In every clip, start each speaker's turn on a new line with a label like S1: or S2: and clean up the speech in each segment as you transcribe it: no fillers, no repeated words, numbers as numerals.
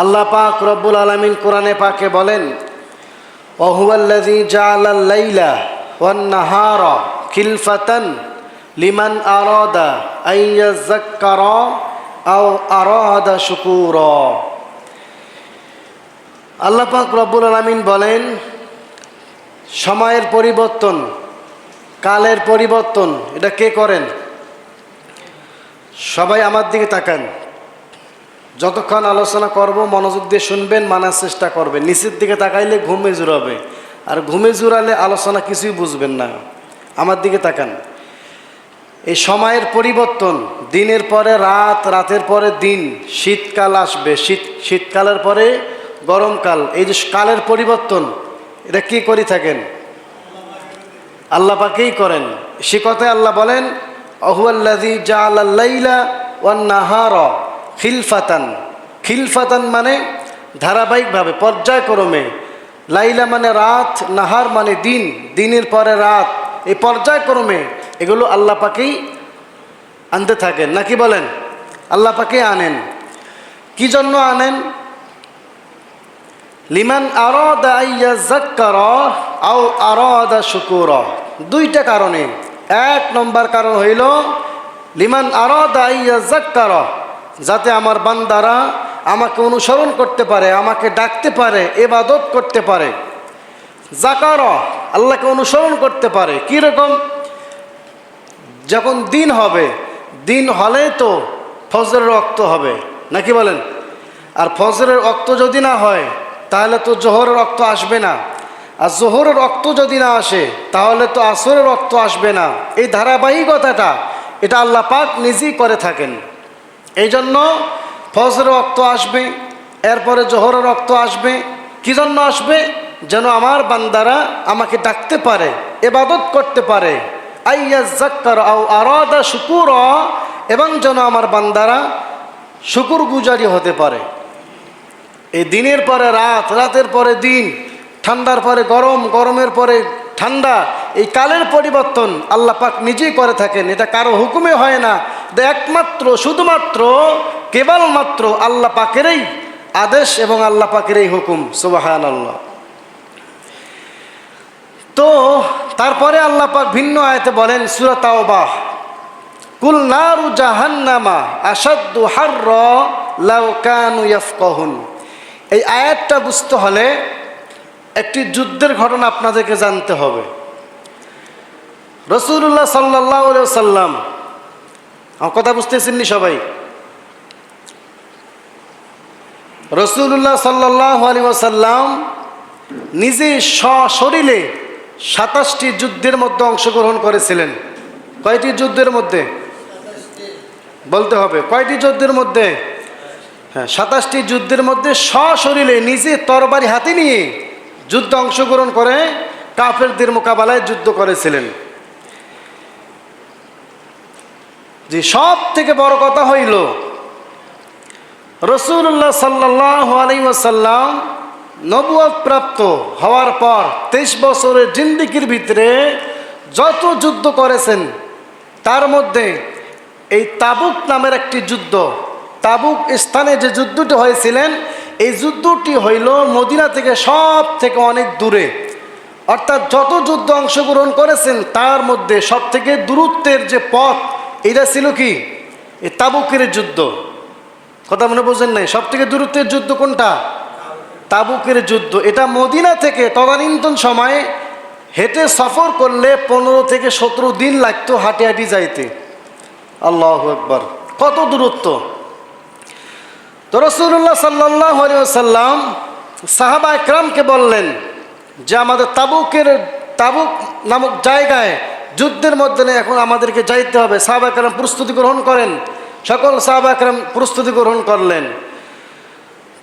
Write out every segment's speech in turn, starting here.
S1: আল্লাহ পাক রব্বুল আলামিন কোরআনে পাকে বলেন, ওয়াহুয়াল্লাযী জাআলাল লাইলা ওয়ান নাহারা খিলফাতান লিমান আরাদা আন ইয়াযাক্কারা আও আরাদা শুকুরা। আল্লাহ পাক রব্বুল আলামিন বলেন, সময়ের পরিবর্তন, কালের পরিবর্তন এটা কে করেন? সবাই আমার দিকে তাকান। যতক্ষণ আলোচনা করব মনোযোগ দিয়ে শুনবেন, মানার চেষ্টা করবেন। নিচের দিকে তাকাইলে ঘুমে জুড়াবে, আর ঘুমে জুড়ালে আলোচনা কিছুই বুঝবেন না। আমার দিকে তাকান। এই সময়ের পরিবর্তন, দিনের পরে রাত, রাতের পরে দিন, শীতকাল আসবে, শীতকালের পরে গরমকাল, এই যে কালের পরিবর্তন এটা কি করে থাকেন? আল্লাহ পাকেই করেন। সে কথায় আল্লাহ বলেন, ওয়াহুয়াল্লাযী জাআলাল লাইলা ওয়ান নাহারা খিলফাতান। খিলফাতান মানে ধারাবাহিকভাবে, পর্যায়ক্রমে। লাইলা মানে রাত, নাহার মানে দিন, দিনের পরে রাত, এই পর্যায়ক্রমে এগুলো আল্লাহ পাকেই আনতে থাকেন, নাকি বলেন? আল্লাহ পাকেই আনেন। কি জন্য আনেন? লিমান আরাদা আইয়াযাক্কারা আও আরাদা শুকুরা। দুইটা কারণে। এক নম্বর কারণ হইল লিমান আরাদা আইয়াযাক্কারা, যাতে আমার বান্দারা আমাকে অনুসরণ করতে পারে, আমাকে ডাকতে পারে, ইবাদত করতে পারে। যাকারা, আল্লাহকে অনুসরণ করতে পারে। কীরকম? যখন দিন হবে, দিন হলেই তো ফজরের ওয়াক্ত হবে, নাকি বলেন? আর ফজরের ওয়াক্ত যদি না হয় তাহলে তো জোহরের ওয়াক্ত আসবে না, আর জোহরের ওয়াক্ত যদি না আসে তাহলে তো আসরের ওয়াক্ত আসবে না। এই ধারাবাহিকতাটা এটা আল্লাহ পাক নিজেই করে থাকেন। এই জন্য ফজরের ওয়াক্ত আসবে, এরপরে জোহরের ওয়াক্ত আসবে। কি জন্য আসবে? যেন আমার বান্দারা আমাকে ডাকতে পারে, ইবাদত করতে পারে। আইয়াযাক্কারা আও আরাদা শুকুরা, এবং যেন আমার বান্দারা শুকুর গুজারি হতে পারে। এই দিনের পরে রাত, রাতের পরে দিন, ঠান্ডার পরে গরম, গরমের পরে ঠান্ডা, এই কালের পরিবর্তন আল্লাহ পাক নিজেই করে থাকেন। এটা কারো হুকুমে হয় না, একমাত্র শুধুমাত্র কেবলমাত্র আল্লাহ পাকেরই আদেশ এবং আল্লাহ পাকেরই হুকুম। সুবহানাল্লাহ। তো তারপরে আল্লাহ পাক ভিন্ন আয়াতে বলেন, সূরা তাওবা, কুল নারু জাহান্নামা আশাদ্দু হাররা লাউ কানু ইয়াফকাহুন। এই আয়াতটা বুঝতে হলে একটি যুদ্ধের ঘটনা আপনাদেরকে জানতে হবে। রাসূলুল্লাহ সাল্লাল্লাহু আলাইহি ওয়াসাল্লাম, আমার কথা বুঝতেছেন নি সবাই? রাসূলুল্লাহ সাল্লাল্লাহু আলাইহি ওয়াসাল্লাম নিজে সশরীরে 27টি যুদ্ধের মধ্যে অংশগ্রহণ করেছিলেন। কয়টি যুদ্ধের মধ্যে? বলতে হবে কয়টি যুদ্ধের মধ্যে? হ্যাঁ, 27টি যুদ্ধের মধ্যে সশরীরে নিজে তরবারি হাতে নিয়ে যুদ্ধে অংশগ্রহণ করে কাফেরদের মোকাবেলায় যুদ্ধ করেছিলেন। যে সব থেকে বড় কথা হইল, রাসূলুল্লাহ সাল্লাল্লাহু আলাইহি ওয়াসাল্লাম নবুয়ত প্রাপ্ত হওয়ার পর 23 বছরের জিন্দেগির ভিতরে যত যুদ্ধ করেছেন তার মধ্যে এই তাবুক নামের একটি যুদ্ধ, তাবুক স্থানে যে যুদ্ধটি হয়েছিলেন, এই যুদ্ধটি হইল মদিনা থেকে সব থেকে অনেক দূরে। অর্থাৎ যত যুদ্ধ অংশগ্রহণ করেছেন তার মধ্যে সব থেকে দূরত্বের যে পথ, এটা ছিল কি? এই তাবুকের যুদ্ধ। কথা মনে বোঝেন নাই? সব থেকে দূরত্বের যুদ্ধ কোনটা? তাবুকের যুদ্ধ। এটা মদিনা থেকে তদানীন্তন সময়ে হেঁটে সফর করলে 15 থেকে 17 দিন লাগতো হাঁটি হাঁটি যাইতে। আল্লাহু আকবার, কত দূরত্ব! তো রাসূলুল্লাহ সাল্লাল্লাহু আলাইহি ওয়াসাল্লাম সাহাবা একরামকে বললেন যে আমাদের তাবুক নামক জায়গায় যুদ্ধের মধ্যে এখন আমাদেরকে যাইতে হবে। সাহাবা একরাম প্রস্তুতি গ্রহণ করেন। সকল সাহাবা একরাম প্রস্তুতি গ্রহণ করলেন।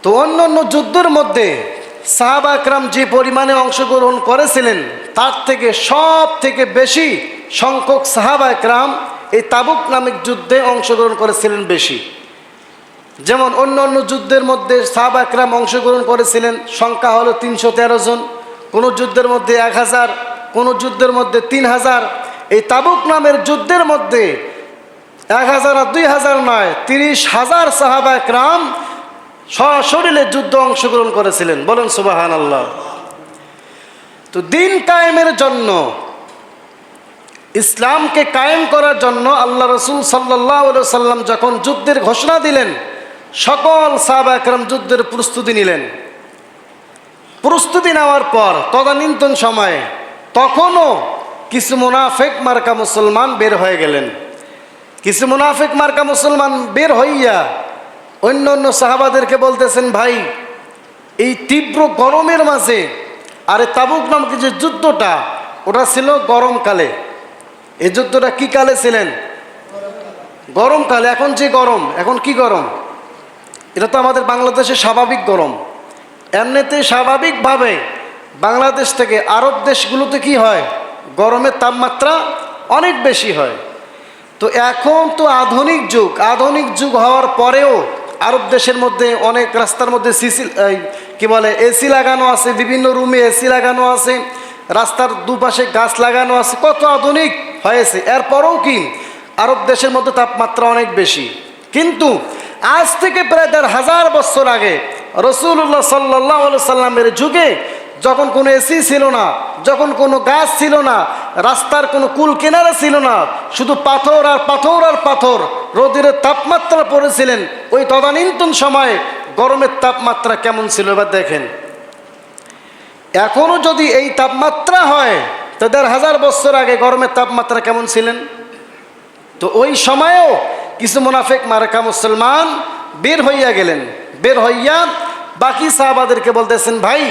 S1: তো অন্য অন্য যুদ্ধের মধ্যে সাহাবা একরাম যে পরিমাণে অংশগ্রহণ করেছিলেন তার থেকে সব থেকে বেশি সংখ্যক সাহাবা একরাম এই তাবুক নামক যুদ্ধে অংশগ্রহণ করেছিলেন বেশি। যেমন অন্য অন্য যুদ্ধের মধ্যে সাহাবা একরাম অংশগ্রহণ করেছিলেন সংখ্যা হলো 313 জন, কোনো যুদ্ধের মধ্যে 1000, কোনো যুদ্ধের মধ্যে 3000। এই তাবুক নামের যুদ্ধের মধ্যে 1000 আর 2000 নয়, 30,000 সাহাবা একরাম সশরীরে যুদ্ধ অংশগ্রহণ করেছিলেন, বলেন সুবহানাল্লাহ। তো দিন কায়েমের জন্য, ইসলামকে কায়েম করার জন্য আল্লাহ রসুল সাল্লাল্লাহু আলাইহি সাল্লাম যখন যুদ্ধের ঘোষণা দিলেন, সকল সাহাবা একরাম যুদ্ধের প্রস্তুতি নিলেন। প্রস্তুতি নেওয়ার পর তদানীন্তন সময়ে তখনও কিছু মুনাফিক মার্কা মুসলমান বের হয়ে গেলেন। কিছু মুনাফিক মার্কা মুসলমান বের হইয়া অন্য অন্য সাহাবাদেরকে বলতেছেন, ভাই এই তীব্র গরমের মাঝে, আরে তাবুক নামক যে যুদ্ধটা, ওটা ছিল গরমকালে। এই যুদ্ধটা কি কালে ছিলেন? গরমকালে। এখন যে গরম, এখন কি গরম? এটা তো আমাদের বাংলাদেশের স্বাভাবিক গরম। এমনিতে স্বাভাবিকভাবে বাংলাদেশ থেকে আরব দেশগুলোতে কি হয়, গরমের তাপমাত্রা অনেক বেশি হয়। তো এখন তো আধুনিক যুগ, আধুনিক যুগ হওয়ার পরেও আরব দেশের মধ্যে অনেক রাস্তার মধ্যে কি বলে এসি লাগানো আছে, বিভিন্ন রুমে এসি লাগানো আছে, রাস্তার দুপাশে গাছ লাগানো আছে, কত আধুনিক হয়েছে। এরপরেও কি আরব দেশের মধ্যে তাপমাত্রা অনেক বেশি। কিন্তু আজ থেকে প্রায় ১,৫০০ বছর আগে রাসূলুল্লাহ সাল্লাল্লাহু আলাইহি সাল্লামের যুগে, যখন কোনো এসি ছিল না, যখন কোনো গাছ ছিল না, রাস্তার কোনো কুল কিনারা ছিল না, শুধু পাথর আর পাথর আর পাথর, রোদের তাপমাত্রা পড়েছিলেন, ওই তদানীন্তন সময়ে গরমের তাপমাত্রা কেমন ছিল এবার দেখেন। এখনও যদি এই তাপমাত্রা হয়, তো ১,৫০০ বছর আগে গরমের তাপমাত্রা কেমন ছিলেন? তো ওই সময়েও কিছু মুনাফিক মার্কা মুসলমান বের হইয়া গেলেন। বের হইয়া বাকি সাহাবাদেরকে বলতেছেন, ভাই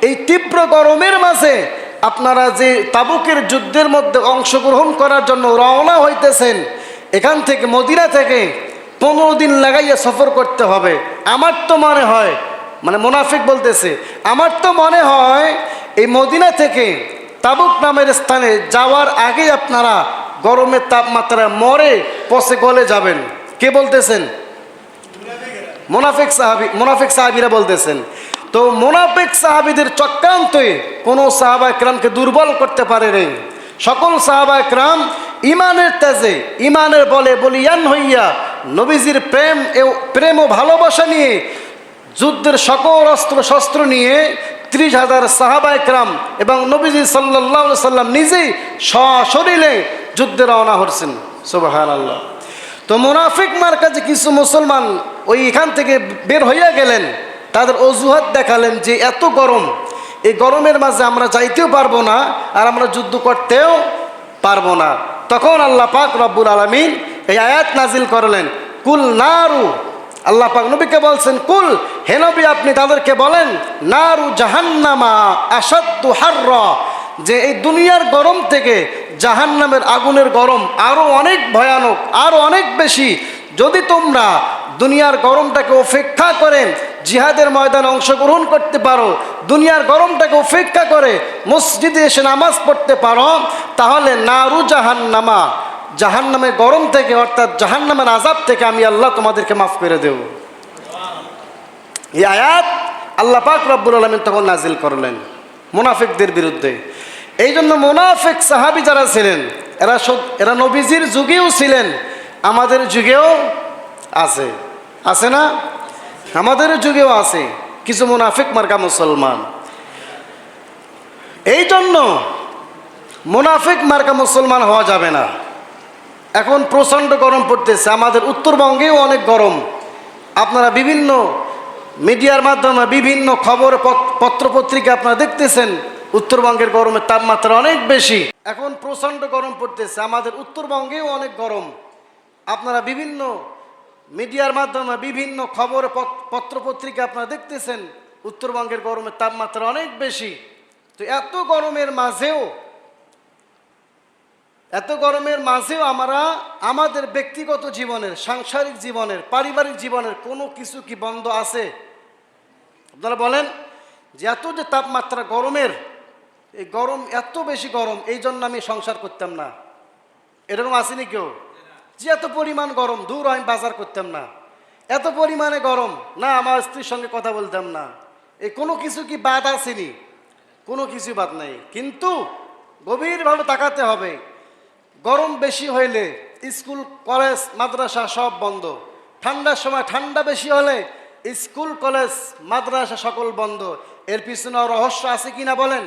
S1: এই তীব্র গরমের মাঝে আপনারা যে তাবুকের যুদ্ধের মধ্যে অংশগ্রহণ করার জন্য রওনা হইতেছেন, এখান থেকে মদিনা থেকে 15 দিন লাগাইয়া সফর করতে হবে। আমার তো মনে হয়, মানে মুনাফিক বলতেছে, আমার তো মনে হয় এই মদিনা থেকে তাবুক নামের স্থানে যাওয়ার আগে আপনারা গরমের তাপমাত্রা মরে পচে গলে যাবেন। কে বলতেছেন? মুনাফিক সাহাবীরা বলতেছেন। তো মুনাফিক সাহাবীদের চক্রান্তে কোনো সাহাবা একরামকে দুর্বল করতে পারে নাই। সকল সাহাবা একরাম ইমানের তেজে, ইমানের বলে বলিয়ান হইয়া নবীজির প্রেম ও ভালোবাসা নিয়ে যুদ্ধের সকল অস্ত্র শস্ত্র নিয়ে ৩০,০০০ সাহাবা একরাম এবং নবীজি সাল্লাল্লাহু আলাইহি সাল্লাম নিজেই সশরীরে যুদ্ধে রওনা হচ্ছেন। সুবহানাল্লাহ। তো মুনাফিক মার্কা যে কিছু মুসলমান ওই এখান থেকে বের হইয়া গেলেন, তাদের অজুহাত দেখালেন যে এত গরম, এই গরমের মাঝে আমরা যাইতেও পারবো না, আর আমরা যুদ্ধ করতেও পারবো না। তখন আল্লাহ পাক রব্বুল আলামিন এই আয়াত নাজিল করলেন, কুল নারু, আল্লাহ পাক নবীকে বলছেন, কুল, হে নবী আপনি তাদেরকে বলেন, নারু জাহান্নামা আসাদ্দু হাররা, যে এই দুনিয়ার গরম থেকে জাহান্নামের আগুনের গরম আরো অনেক ভয়ানক, আরো অনেক বেশি। যদি তোমরা দুনিয়ার গরমটাকে উপেক্ষা করে জিহাদের ময়দানে অংশগ্রহণ করতে পারো, দুনিয়ার গরমটাকে উপেক্ষা করে মসজিদে এসে নামাজ পড়তে পারো, তাহলে নারু জাহান্নামা, জাহান্নামের গরম থেকে অর্থাৎ জাহান্নামের আযাব থেকে আমি আল্লাহ তোমাদেরকে মাফ করে দেব। এই আয়াত আল্লাহ পাক রব্বুল আলামিন তখন নাজিল করলেন মুনাফিকদের বিরুদ্ধে। এই জন্য মুনাফিক সাহাবী যারা ছিলেন, এরা নবীজির যুগেও ছিলেন, আমাদের যুগেও আছে, আছে না? আমাদের যুগেও আছে কিছু মুনাফিক মার্কা মুসলমান। এই জন্য মুনাফিক মার্কা মুসলমান হওয়া যাবে না। এখন প্রচণ্ড গরম পড়তেছে, আমাদের উত্তরবঙ্গেও অনেক গরম। আপনারা বিভিন্ন মিডিয়ার মাধ্যমে বিভিন্ন খবর পত্রপত্রিকা আপনারা দেখতেছেন, উত্তরবঙ্গের গরমের তাপমাত্রা অনেক বেশি। এখন প্রচণ্ড গরম পড়তেছে, আমাদের উত্তরবঙ্গেও অনেক গরম। আপনারা বিভিন্ন মিডিয়ার মাধ্যমে বিভিন্ন খবর পত্রপত্রিকা আপনারা দেখতেছেন, উত্তরবঙ্গের গরমের তাপমাত্রা অনেক বেশি। তো এত গরমের মাঝেও আমরা আমাদের ব্যক্তিগত জীবনের, সাংসারিক জীবনের, পারিবারিক জীবনের কোনো কিছু কি বন্ধ আছে? আপনারা বলেন যে এত যে তাপমাত্রা গরমের, এই গরম এত বেশি গরম, এই জন্য আমি সংসার করতাম না, এরকম আসেনি কেউ? যে এত পরিমাণ গরম, দূর আমি বাজার করতাম না, এত পরিমাণে গরম, না আমার স্ত্রীর সঙ্গে কথা বলতাম না, এই কোনো কিছু কি বাদ আসেনি? কোনো কিছু বাদ নাই। কিন্তু গভীরভাবে তাকাতে হবে, গরম বেশি হইলে স্কুল কলেজ মাদ্রাসা সব বন্ধ, ঠান্ডার সময় ঠান্ডা বেশি হলে স্কুল কলেজ মাদ্রাসা সকল বন্ধ, এর পিছনে রহস্য আছে কিনা বলেন?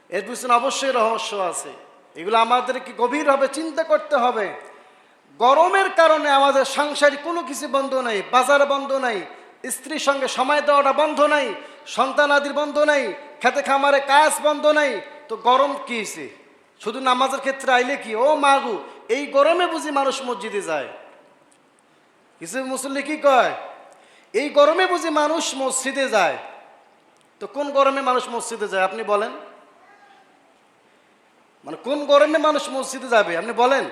S1: এর পিছনে অবশ্যই রহস্য আছে। এগুলো আমাদেরকে গভীরভাবে চিন্তা করতে হবে। গরমের কারণে আমাদের সাংসারিক কোনো কিছু বন্ধ নাই, বাজার বন্ধ নাই, স্ত্রীর সঙ্গে সময় দেওয়াটা বন্ধ নাই, সন্তানাদির বন্ধ নাই, খেতে খামারে কাজ বন্ধ নাই। তো গরম কি হয়েছে? শুধু নামাজের ক্ষেত্রে আইলে কি ও মাগু, এই গরমে বুঝি মানুষ মসজিদে যায়? কিছু মুসল্লি কি কয়, এই গরমে বুঝি মানুষ মসজিদে যায়? তো কোন গরমে মানুষ মসজিদে যায় আপনি বলেন? মানে কোন গরমে মানুষ মসজিদে যাবে আপনি বলেন?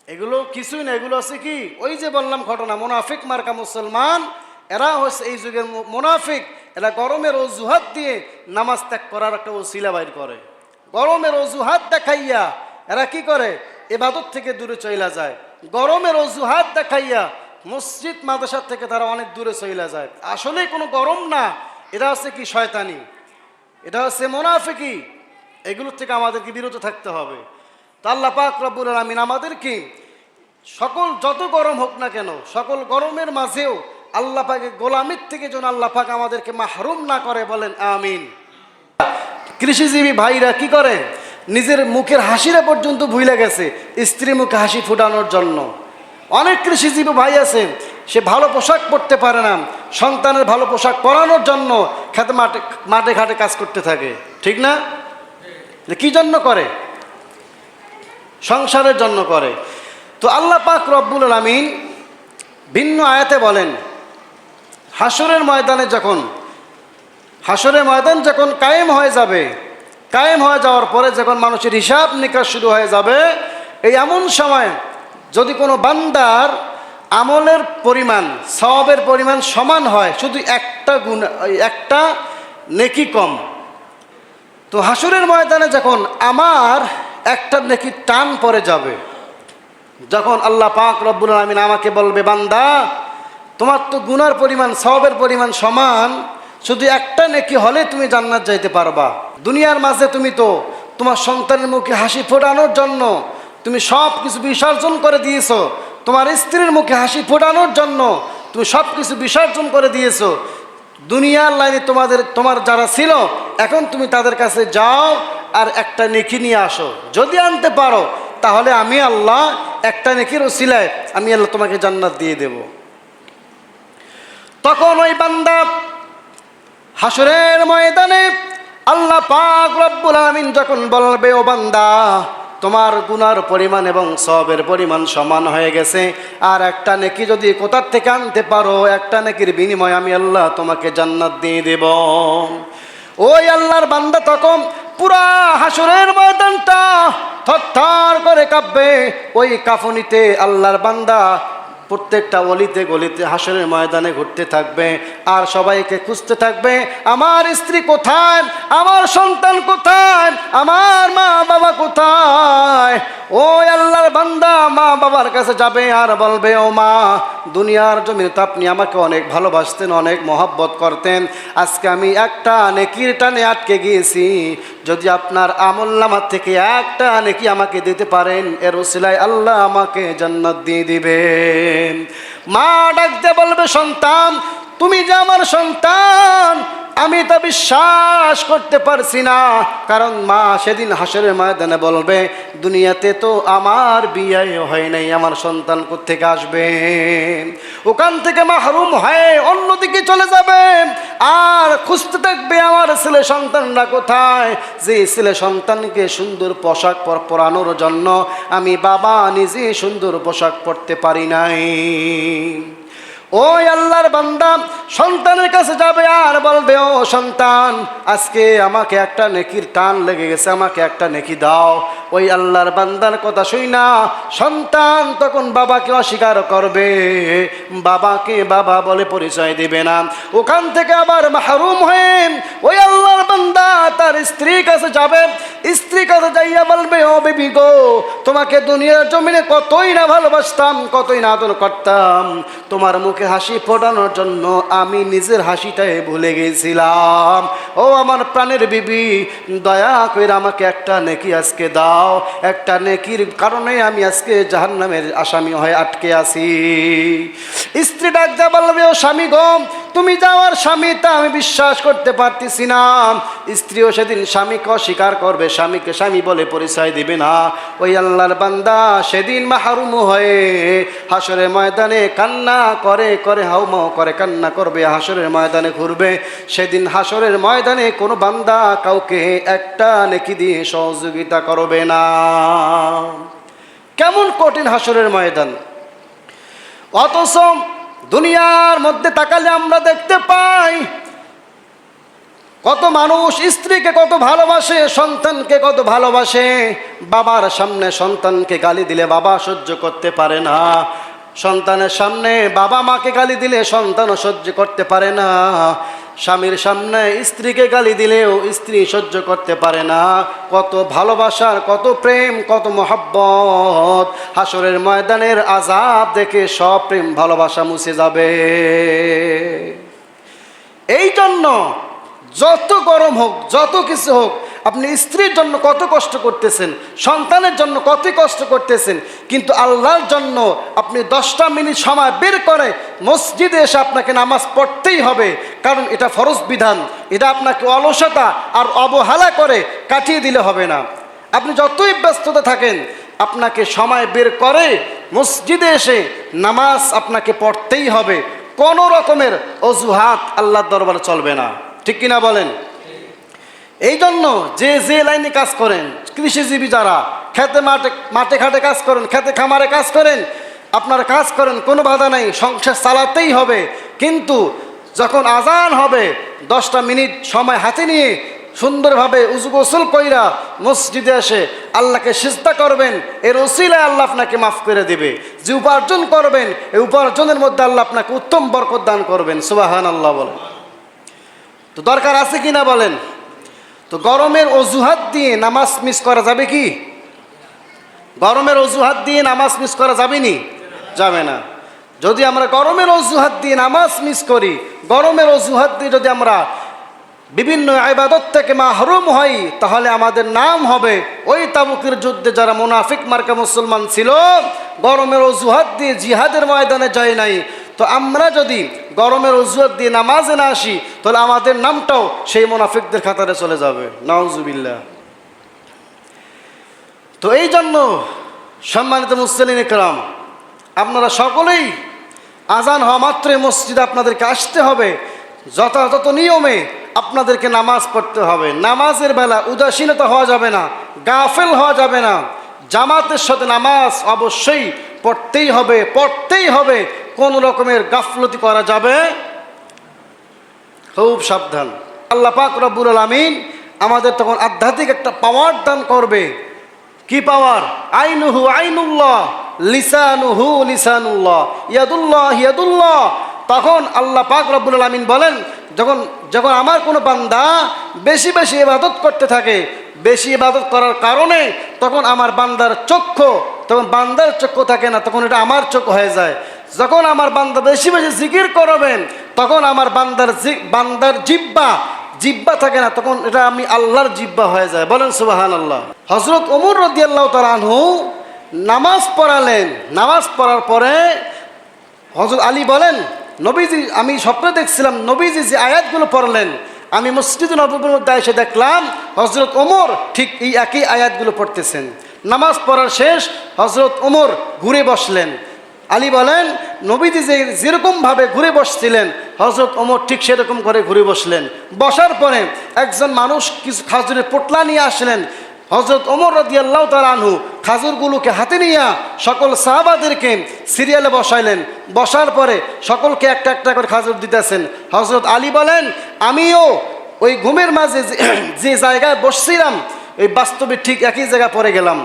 S1: এগুলো কিছুই না, এগুলো আছে কি ওই যে বললাম ঘটনা, মুনাফিক মার্কা মুসলমান, এরা হচ্ছে এই যুগের মুনাফিক। এরা গরমের অজুহাত দিয়ে নামাজ ত্যাগ করার একটা ওসিলা বাইর করে। গরমের অজুহাত দেখাইয়া এরা কি করে, ইবাদত থেকে দূরে চলে যায়। গরমের অজুহাত দেখাইয়া মসজিদ মাদ্রাসা থেকে তারা অনেক দূরে চলে যায়। আসলে কোনো গরম না, এটা হচ্ছে কি শয়তানি, এটা হচ্ছে মুনাফিকি। এগুলোর থেকে আমাদেরকে বিরত থাকতে হবে। তো আল্লাহ পাক রব্বুল আলামিন আমাদেরকে সকল যত গরম হোক না কেন, সকল গরমের মাঝেও আল্লাহ পাকের গোলামির থেকে যেন আল্লাহ পাক আমাদেরকে মাহরুম না করে, বলেন আমিন। কৃষিজীবী ভাইরা কি করে, নিজের মুখের হাসিরা পর্যন্ত ভুলে গেছে স্ত্রী মুখে হাসি ফুটানোর জন্য। অনেক কৃষিজীবী ভাই আছে, সে ভালো পোশাক পরতে পারে না, সন্তানের ভালো পোশাক পরানোর জন্য খেতে মাঠে ঘাটে কাজ করতে থাকে, ঠিক না? কি জন্য করে? সংসারের জন্য করে। তো আল্লাহ পাক রব্বুল আলামিন ভিন্ন আয়াতে বলেন, হাসরের ময়দানে যখন কায়েম হয়ে যাবে, কায়েম হয়ে যাওয়ার পরে যখন মানুষের হিসাব নিকাশ শুরু হয়ে যাবে, এই এমন সময় যদি কোনো বান্দার আমলের পরিমাণ সওয়াবের পরিমাণ সমান হয়, শুধু একটা নেকি কম, তো হাসরের ময়দানে যখন আমার একটা নেকি টান পড়ে যাবে, যখন আল্লাহ পাক রব্বুল আলামিন আমাকে বলবে, বান্দা তোমার তো গুনার পরিমাণ সওয়াবের পরিমাণ সমান, শুধু একটা নেকি হলে তুমি জান্নাত যাইতে পারবা। দুনিয়ার মাঝে তুমি তো তোমার সন্তানের মুখে হাসি ফোটানোর জন্য তুমি সব কিছু বিসর্জন করে দিয়েছো, তোমার স্ত্রীর মুখে হাসি ফোটানোর জন্য তুমি সব কিছু বিসর্জন করে দিয়েছো। দুনিয়ার লাইনে তোমার যারা ছিল, এখন তুমি তাদের কাছে যাও আর একটা নেকি নিয়ে আসো। যদি আনতে পারো তাহলে আমি আল্লাহ একটা নেকির ওসিলায় আমি আল্লাহ তোমাকে জান্নাত দিয়ে দেব। তখন ওই বান্দা হাসরের ময়দানে আল্লাহ পাক রব্বুল আলামিন যখন বলবে, ও বান্দা তোমার গুনার পরিমাণ এবং সওয়াবের পরিমাণ সমান হয়ে গেছে, আর একটা নেকি যদি কোথার থেকে আনতে পারো, একটা নেকির বিনিময়ে আমি আল্লাহ তোমাকে জান্নাত দিয়ে দেব। ওই আল্লাহর বান্দা তখন পুরা হাসরের ময়দানটা থরথর করে কাঁপবে। ওই কাঁপুনিতে আল্লাহর বান্দা প্রত্যেকটা অলিতে গলিতে হাসরের ময়দানে ঘুরতে থাকবে আর সবাইকে খুঁজতে থাকবে, আমার স্ত্রী কোথায়, আমার সন্তান কোথায়, আমার মা বাবা কোথায়। ওই আল্লাহর বান্দা মা বাবার কাছে যাবে আর বলবে, ও মা, দুনিয়ার জমিনে তো আপনি আমাকে অনেক ভালোবাসতেন, অনেক মহব্বত করতেন, আজকে আমি একটা নেকির টানে আটকে গিয়েছি, যদি আপনার আমলনামা থেকে একটা নেকি আমাকে দিতে পারেন, এর ওসিলায় আল্লাহ আমাকে জান্নাত দিয়ে দিবেন। মা ডাকতে বলবে, সন্তান তুমি যে আমার সন্তান, আমি তা বিশ্বাস করতে পারছি না, কারণ মা সেদিন হাসরের ময়দানে বলবে, দুনিয়াতে তো আমার বিয়ে হয় নাই, আমার সন্তান কোত্থেকে আসবে। ওখান থেকে মাহরুম হয়ে অন্যদিকে চলে যাবে আর খুঁজতে থাকবে আমার ছেলে সন্তানরা কোথায়, যে ছেলে সন্তানকে সুন্দর পোশাক পরানোর জন্য আমি বাবা নিজে সুন্দর পোশাক পরতে পারি নাই। ওই আল্লাহর বান্দা সন্তানের কাছে যাবে আর বলবে, ও সন্তান, আজকে আমাকে একটা নেকির টান লেগে গেছে, আমাকে একটা নেকি দাও। ওই আল্লাহর বান্দার কথা শুই না সন্তান তখন বাবাকে অস্বীকার করবে, বাবাকে বাবা বলে পরিচয় দিবে না। ওখান থেকে আবার মাহরুম হয়ে ওই আল্লাহর বান্দা তার স্ত্রীর কাছে যাবে, স্ত্রী কাছে যাইয়া বলবে, ও বেবি গো, তোমাকে দুনিয়ার জমিনে কতই না ভালোবাসতাম, কতই না আদর করতাম, তোমার মুখে হাসি ফোটানোর জন্য আমি নিজের হাসিটাই ভুলে গেছিলাম। ও আমার প্রাণের বিবি, দয়া করে আমাকে একটা নেকি আজকে দাও, একটা নেকির কারণে আমি আজকে জাহান্নামের আসামি হয়ে আটকে আছি। স্ত্রী ডাক দেয়া বলবে, ও স্বামী গো, তুমি যাওয়ার স্বামী তা আমি বিশ্বাস করতে পারতেছি না। স্ত্রীও সেদিন স্বামীকে অস্বীকার করবে, স্বামীকে স্বামী বলে পরিচয় দিবে না। ওই আল্লাহর বান্দা সেদিন মাহরুম হয়ে হাসরের ময়দানে কান্না করে করে হাউমাউ করে কান্না করবে, হাসরের ময়দানে ঘুরবে। সেদিন হাসরের ময়দানে কোনো বান্দা কাউকে একটা নেকি দিয়ে সহযোগিতা করবে না। কেমন কঠিন হাসরের ময়দান! অথচ দুনিয়ার মধ্যে তাকালে আমরা দেখতে পাই কত মানুষ স্ত্রীকে কত ভালোবাসে, সন্তানকে কত ভালোবাসে। বাবার সামনে সন্তানকে গালি দিলে বাবা সহ্য করতে পারে না, সন্তানের সামনে বাবা মাকে গালি দিলে সন্তানও সহ্য করতে পারে না, স্বামীর সামনে স্ত্রীকে গালি দিলেও স্ত্রী সহ্য করতে পারে না। কত ভালোবাসার, কত প্রেম, কত মহব্বত! হাসরের ময়দানের আযাব দেখে সব প্রেম ভালোবাসা মুছে যাবে। এই জন্য যত গরম হোক, যত কিছু হোক, আপনি স্ত্রীর জন্য কত কষ্ট করতেছেন, সন্তানের জন্য কত কষ্ট করতেছেন, কিন্তু আল্লাহর জন্য আপনি 10টা মিনিট সময় বের করে মসজিদে এসে আপনাকে নামাজ পড়তেই হবে, কারণ এটা ফরজ বিধান। এটা আপনাকে অলসতা আর অবহেলা করে কাটিয়ে দিলে হবে না। আপনি যতই ব্যস্ততা থাকেন, আপনাকে সময় বের করে মসজিদে এসে নামাজ আপনাকে পড়তেই হবে। কোনো রকমের অজুহাত আল্লাহর দরবারে চলবে না, ঠিক কিনা বলেন? এই জন্য যে লাইনে কাজ করেন, কৃষিজীবী যারা খেতে মাঠে ঘাটে কাজ করেন, খেতে খামারে কাজ করেন, আপনারা কাজ করেন, কোনো বাধা নাই, সংসার চালাতেই হবে। কিন্তু যখন আজান হবে 10টা মিনিট সময় হাতে নিয়ে সুন্দরভাবে উজু গোসল কইরা মসজিদে এসে আল্লাহকে সিজদা করবেন, এর ওসিলায় আল্লাহ আপনাকে মাফ করে দেবে। যে উপার্জন করবেন, এই উপার্জনের মধ্যে আল্লাহ আপনাকে উত্তম বরকত দান করবেন। সুবহানাল্লাহ বলেন। তো দরকার আছে কি না বলেন? তো গরমের অজুহাত দিয়ে নামাজ মিস করা যাবে কি? গরমের অজুহাত দিয়ে নামাজ মিস করা যাবে নি? যাবে না। যদি আমরা গরমের অজুহাত দিয়ে নামাজ মিস করি, গরমের অজুহাত দিয়ে যদি আমরা বিভিন্ন ইবাদত থেকে মাহরুম হই, তাহলে আমাদের নাম হবে ওই তাবুকের যুদ্ধে যারা মুনাফিক মার্কা মুসলমান ছিল, গরমের অজুহাত দিয়ে জিহাদের ময়দানে যায় নাই। তো আমরা যদি গরমের অজুহাত দিয়ে নামাজে না আসি, তাহলে আমাদের নামটাও সেই মুনাফিকদের খাতারে চলে যাবে। নাউজুবিল্লাহ। তো এই জন্য সম্মানিত মুসলিম ইকরাম, আপনারা সকলেই আজান হওয়া মাত্রই মসজিদে আপনাদেরকে আসতে হবে। যথাযথ নিয়মে আপনাদেরকে নামাজ পড়তে হবে। নামাজের বেলা উদাসীনতা হওয়া যাবে না, গাফেল হওয়া যাবে না। জামাতের সাথে নামাজ অবশ্যই পড়তেই হবে, পড়তেই হবে। কোন রকমের গাফলতি করা যাবে, খুব সাবধান। আল্লাহ পাক রব্বুল আলামিন আমাদের তখন আধ্যাত্মিক একটা পাওয়ার দান করবে। কি পাওয়ার? আইনুহু আইনুল্লাহ, লিসানুহু লিসানুল্লাহ, ইয়াদুল্লাহ ইয়াদুল্লাহ। তখন আল্লাহ পাক রব্বুল আলামিন বলেন, যখন আমার কোনো বান্দা বেশি বেশি ইবাদত করতে থাকে, বেশি ইবাদত করার কারণে তখন আমার বান্দার চক্ষু, তখন বান্দার চক্ষু থাকে না, তখন এটা আমার চক্ষু হয়ে যায়। যখন আমার বান্দা বেশি বেশি জিকির করবেন, তখন আমার বান্দার জিব্বা থাকে না, তখন এটা আমি আল্লাহর জিব্বা হয়ে যায়। বলেন সুবহানাল্লাহ। হযরত ওমর রাদিয়াল্লাহু তাআলা আনহু নামাজ পড়ালেন। নামাজ পড়ার পরে হযরত আলী বলেন, নবীজি, আমি স্বপ্নে দেখছিলাম নবীজি যে আয়াতগুলো পড়লেন, আমি মসজিদে নববীর মধ্যে এসে দেখলাম হযরত ওমর ঠিক এই একই আয়াতগুলো পড়তেছেন। নামাজ পড়ার শেষ হযরত ওমর ঘুরে বসলেন। আলী বলেন, নবীজি যেরকমভাবে ঘুরে বসছিলেন, হযরত ওমর ঠিক সেরকম করে ঘুরে বসলেন। বসার পরে একজন মানুষ কিছু খাজুরের পোটলা নিয়ে আসলেন। হযরত ওমর রাদিয়াল্লাহু তাআলা আনহু খাজুরগুলোকে হাতে নিয়ে সকল সাহাবাদেরকে সিরিয়ালে বসাইলেন। বসার পরে সকলকে একটা একটা করে খাজুর দিতেছেন। হযরত আলী বলেন, আমিও ওই ঘুমের মাঝে যে জায়গায় বসছিলাম, ওই বাস্তবে ঠিক একই জায়গায় পড়ে গেলাম।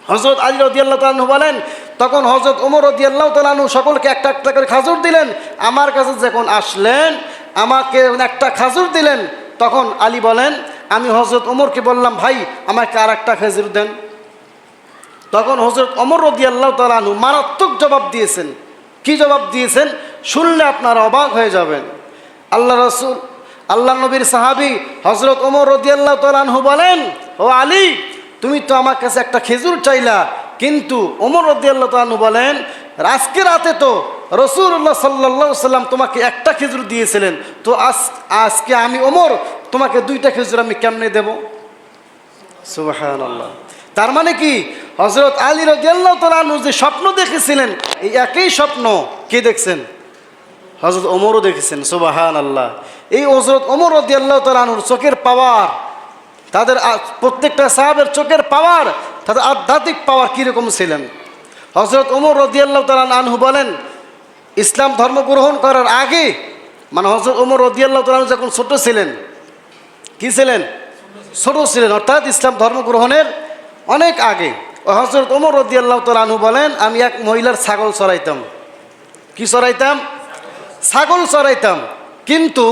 S1: হযরত আলী রাদিয়াল্লাহু তাআলা আনহু বলেন, তখন হযরত ওমর রাদিয়াল্লাহু তাআলা আনহু সকলকে একটা একটা করে খাজুর দিলেন। আমার কাছে যখন আসলেন, আমাকে একটা খাজুর দিলেন। তখন আলী বলেন, আমি হযরত ওমরকে বললাম, ভাই আমাকে আর একটা খেজুর দেন। তখন হযরত ওমর রাদিয়াল্লাহু তাআলা আনহু মারাত্মক জবাব দিয়েছেন। কি জবাব দিয়েছেন শুনলে আপনারা অবাক হয়ে যাবেন। আল্লাহ রাসূল, আল্লাহ নবীর সাহাবী হযরত ওমর রাদিয়াল্লাহু তাআলা আনহু বলেন, ও আলী, তুমি তো আমার কাছে একটা খেজুর চাইলা, কিন্তু ওমর রাদিয়াল্লাহু তাআলা আনহু বলেন, আজকে রাতে তো রাসূলুল্লাহ সাল্লাল্লাহু আলাইহি সাল্লাম তোমাকে একটা খেজুর দিয়েছিলেন, তো আজকে আমি ওমর তোমাকে দুইটা খেজুর আমি কেমনে দেব? সুবহানাল্লাহ। তার মানে কি হযরত আলী রাদিয়াল্লাহু তাআলা আনহু যে স্বপ্ন দেখেছিলেন, এই একই স্বপ্ন কে দেখছেন? হযরত ওমরও দেখেছেন। সুবহানাল্লাহ। এই হযরত ওমর রাদিয়াল্লাহু তাআলা আনহুর চোখের পাওয়ার, তাদের প্রত্যেকটা সাহাবের চোখের পাওয়ার, তাদের আধ্যাত্মিক পাওয়ার কীরকম ছিলেন। হযরত ওমর রাদিয়াল্লাহু তাআলা আনহু বলেন, ইসলাম ধর্ম গ্রহণ করার আগে, মানে হযরত ওমর রাদিয়াল্লাহু তাআলা আনহু যখন ছোট ছিলেন, কি ছিলেন? ছোট ছিলেন, অর্থাৎ ইসলাম ধর্ম গ্রহণের অনেক আগে। হযরত ওমর রাদিয়াল্লাহু তাআলা আনহু বলেন, আমি এক মহিলার ছাগল চড়াইতাম। কি চড়াইতাম? ছাগল চড়াইতাম। কিন্তু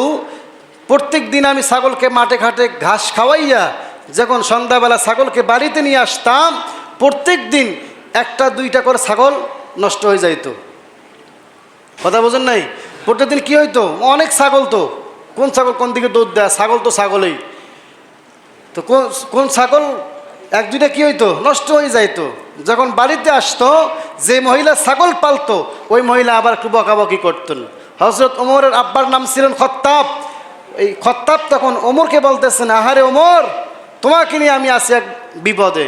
S1: প্রত্যেক দিন আমি ছাগলকে মাঠে ঘাটে ঘাস খাওয়াইয়া যখন সন্ধ্যাবেলা ছাগলকে বাড়িতে নিয়ে আসতাম, প্রত্যেক দিন একটা দুইটা করে ছাগল নষ্ট হয়ে যাইত। কথা বোঝেন নাই? প্রত্যেকদিন কি হইতো? অনেক ছাগল, তো কোন ছাগল কোন দিকে দৌড় দেয়? ছাগল তো ছাগলেই। তো কোন ছাগল এক দুইটা কি হইতো? নষ্ট হয়ে যাইতো। যখন বাড়িতে আসতো, যে মহিলা ছাগল পালতো ওই মহিলা আবার একটু বকাবকি করতেন। হযরত ওমরের আব্বার নাম ছিলেন খত্তাব। এই খত্তাব তখন ওমরকে বলতেছেন, আহারে ওমর, তোমাকে নিয়ে আমি আছি এক বিপদে।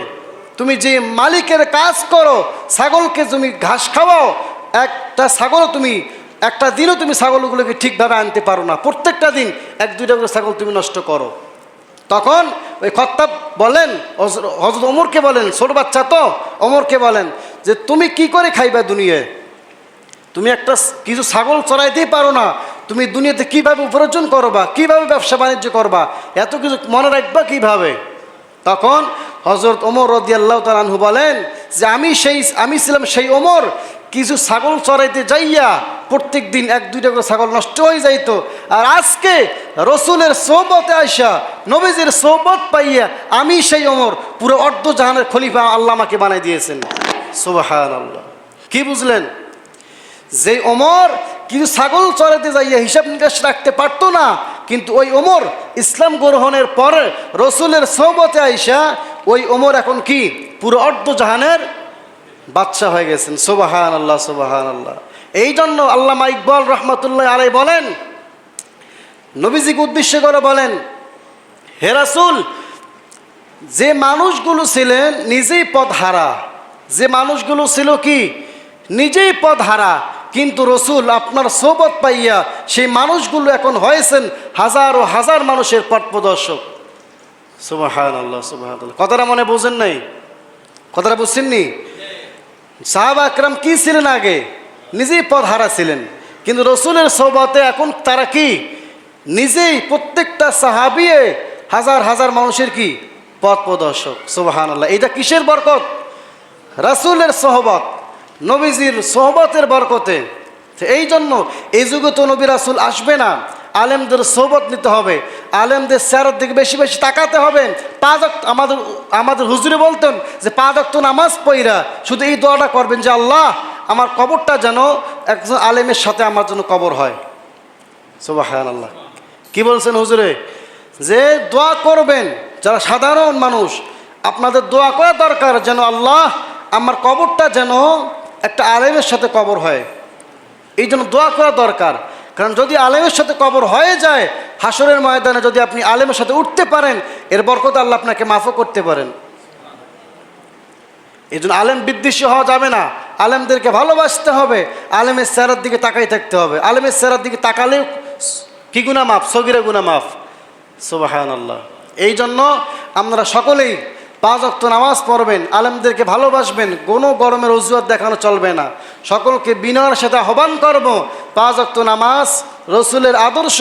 S1: তুমি যে মালিকের কাজ করো, ছাগলকে তুমি ঘাস খাওয়াও, একটা ছাগল তুমি একটা দিনও তুমি ছাগলগুলোকে ঠিকভাবে আনতে পারো না, প্রত্যেকটা দিন এক দুইটা করে ছাগল তুমি নষ্ট করো। তখন ওই খত্তাব বলেন, হযরত ওমরকে বলেন, ছোট বাচ্চা তো, ওমরকে বলেন যে তুমি কি করে খাইবা দুনিয়ায়? তুমি একটা কিছু ছাগল চড়াইতেই পারো না, তুমি দুনিয়াতে কিভাবে উপার্জন করবা, কিভাবে ব্যবসা বাণিজ্য করবা, এত কিছু মনে রাখবা কিভাবে? তখন হযরত ওমর রাদিয়াল্লাহু তাআলা আনহু বলেন যে আমি ছিলাম সেই ওমর, কিছু ছাগল চড়াইতে যাইয়া প্রত্যেক দিন এক দুইটা করে ছাগল নষ্ট হয়ে যাইতো। আর আজকে রসুলের সোহবতে আইসা, নবীজির সোহবত পাইয়া আমি সেই ওমর, পুরো অর্ধ জাহানের খলিফা আল্লাহ আমাকে বানাই দিয়েছেন। সুবহানাল্লাহ। কি বুঝলেন? যে ওমর কিছু ছাগল চড়াইতে যাইয়া হিসাব নিকাশ রাখতে পারতো না, কিন্তু ওই ওমর ইসলাম গ্রহণের পরে রসুলের সোহবতে আইসা ওই ওমর এখন কি পুরো অর্ধ জাহানের বাদশাহ হয়ে গেছেন। সুবহানাল্লাহ, সুবহানাল্লাহ। এই জন্য আল্লামা ইকবাল রহমাতুল্লাহ আলাইহি বলেন, নবীজিকে উদ্দেশ্য করে বলেন, হে রাসূল, যে মানুষগুলো ছিলেন নিজেই পথহারা, যে মানুষগুলো ছিল কি নিজেই পথহারা, কিন্তু রসুল আপনার সোহবত পাইয়া সেই মানুষগুলো এখন হয়েছেন হাজার ও হাজার মানুষের পথ প্রদর্শক। সুবহানাল্লাহ, সুবহানাল্লাহ। কথাটা মনে বোঝেন নাই? কথাটা বুঝছেননি? সাহাবা আকরাম কি ছিলেন? আগে নিজেই পথহারা ছিলেন, কিন্তু রসুলের সোহবতে এখন তারা কি নিজেই প্রত্যেকটা সাহাবী হাজার হাজার মানুষের কি পথ প্রদর্শক। সুবহানাল্লাহ। এটা কিসের বরকত? রাসূলের সোহবত, নবীজির সোহবতের বরকতে। এই জন্য এই যুগে তো নবী রাসূল আসবে না, আলেমদের সোহবত নিতে হবে, আলেমদের চেহারার দিকে বেশি বেশি তাকাতে হবে। আমাদের হুজুরে বলতেন যে 5 ওয়াক্ত নামাজ পড়া শুধু এই দোয়াটা করবেন যে আল্লাহ আমার কবরটা যেন একজন আলেমের সাথে আমার জন্য কবর হয়। সুবহানাল্লাহ। কি বলছেন হুজুরে? যে দোয়া করবেন যারা সাধারণ মানুষ, আপনাদের দোয়া করা দরকার যেন আল্লাহ আমার কবরটা যেন একটা আলেমের সাথে কবর হয়। এই জন্য দোয়া করা দরকার। কারণ যদি আলেমের সাথে কবর হয়ে যায়, হাসরের ময়দানে যদি আপনি আলেমের সাথে উঠতে পারেন, এর বরকত আল্লাহ আপনাকে মাফও করতে পারেন। এই জন্য আলেম বিদ্বেষী হওয়া যাবে না, আলেমদেরকে ভালোবাসতে হবে, আলেমের চেহারার দিকে তাকাই থাকতে হবে। আলেমের চেহারার দিকে তাকালেও কি গুনাহ মাফ? সগীরা গুনাহ মাফ। সুবহানাল্লাহ। এই জন্য আপনারা সকলেই 5 ওয়াক্ত নামাজ পড়বেন, আলেমদেরকে ভালোবাসবেন, কোনো গরমের অজুহাত দেখানো চলবে না। সকলকে বিনয়ের সাথে আহ্বান করব, 5 ওয়াক্ত নামাজ, রসুলের আদর্শ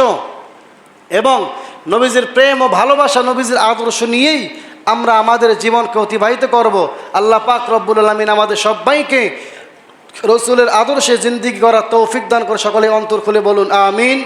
S1: এবং নবীজির প্রেম ও ভালোবাসা, নবীজির আদর্শ নিয়েই আমরা আমাদের জীবনকে অতিবাহিত করব। আল্লাহ পাক রব্বুল আলামিন আমাদের সবাইকে রসুলের আদর্শে জিন্দেগি করার তৌফিক দান করে। সকলে অন্তর খুলে বলুন আমিন।